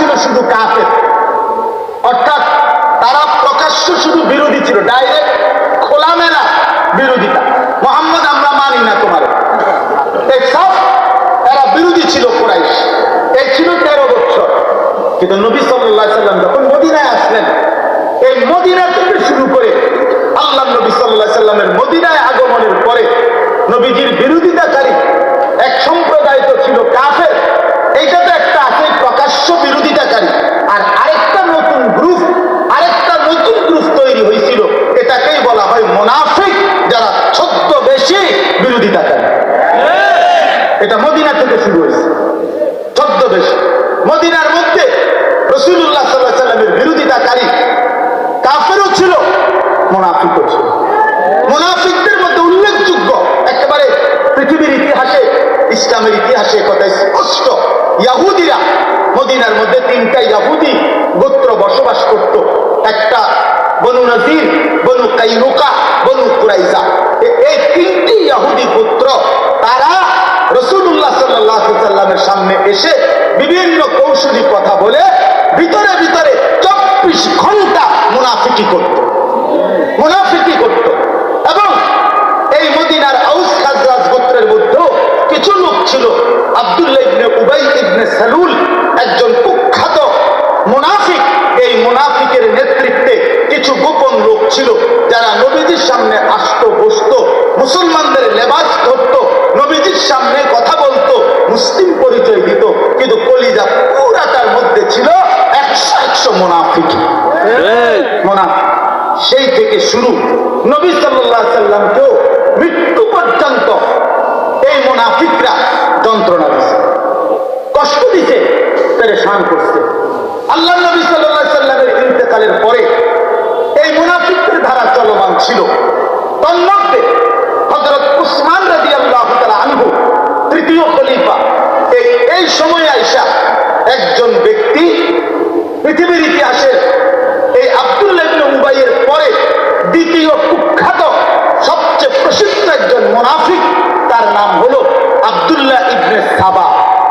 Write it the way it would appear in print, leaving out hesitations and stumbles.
ছিল শুধু কাফের, অর্থাৎ তারা প্রকাশ্য শুধু বিরোধী ছিল, ডাইরেক্ট খোলামেলা বিরোধিতা। মোহাম্মদ আমরা মানি না তোমার, এই সব এরা বিরোধী ছিল কুরাইশ। এই ছিল 13 বছর। কিন্তু নবী সাল্লাল্লাহু আলাইহি সাল্লাম যখন মদিনায় আসলেন, এই মদিনা থেকে শুরু করে আল্লাহ নবী সাল্লাল্লাহু আলাইহি সাল্লামের মদিনায় আগমনের পরে নবীজির বিরোধিতাকারী এক সম্প্রদায় তো ছিল কাফের, এইটা তো একটা আছে প্রকাশ্য বিরোধিতাকারী, আর আরেকটা নতুন গ্রুপ তৈরি হয়েছিল, এটাকেই বলা হয় মুনাফিক, যারা ছদ্মবেশী বিরোধিতাকারী। এটা মদিনা থেকে শুরু হয়েছে, ছদ্মবেশী। মদিনার মধ্যে রাসূলুল্লাহ সাল্লাল্লাহু আলাইহি সাল্লামের বিরোধিতাকারী কাফেরও ছিল, মুনাফিকও ছিল। মুনাফিকদের মধ্যে উল্লেখযোগ্য একেবারে পৃথিবীর ইতিহাসে, ইসলামের ইতিহাসে কথা স্পষ্ট, ইহুদিরা। মদিনার মধ্যে 3টা ইহুদি গোত্র বসবাস করত, একটা বনু নযীর, বনু কাইনুকা, বনু কুরাইজা। এই 3টি ইহুদি গোত্র তারা রাসূলুল্লাহ সাল্লাল্লাহু আলাইহি সাল্লামের সামনে এসে বিভিন্ন কৌশলী কথা বলে ভিতরে ভিতরে 24 ঘন্টা মুনাফিকি করত। এবং এই মদিনার আউস খাজরাজ গোত্রের মধ্যেও কিছু লোক ছিল, আব্দুল্লাহ ইবনে উবাই ইবনে সালুল একজন কুখ্যাত মুনাফিক। এই মুনাফিকের নেতৃত্বে কিছু গোপন লোক ছিল, যারা নবীজির সামনে আসতো, বসতো, মুসলমানদের লেবাস ধরতো, নবীজির সামনে কথা বলতো, মুসলিম পরিচয় দিত, কিন্তু কলিজা পুরাটার মধ্যে ছিল 100 মুনাফিক। সেই থেকে শুরু নবী সাল্লাল্লাহু আলাইহি সাল্লামকেও মৃত্যু পর্যন্ত এই মুনাফিকরা যন্ত্রণা দিচ্ছে, কষ্ট দিচ্ছে, পেরেশান করছে। আল্লাহ নবী সাল্লাল্লাহু আলাইহি সাল্লামের ইন্তেকালের পরে এই মুনাফিকদের ধারা চলমান ছিল। তন্মধ্যে হযরত উসমান রাদিয়াল্লাহু তাআলা আনহু, 3য় খলিফা, এই সময় আয়েশা একজন ব্যক্তি পৃথিবীর ইতিহাসে এই আব্দুল্লাহ ইবনে উবাইয়ের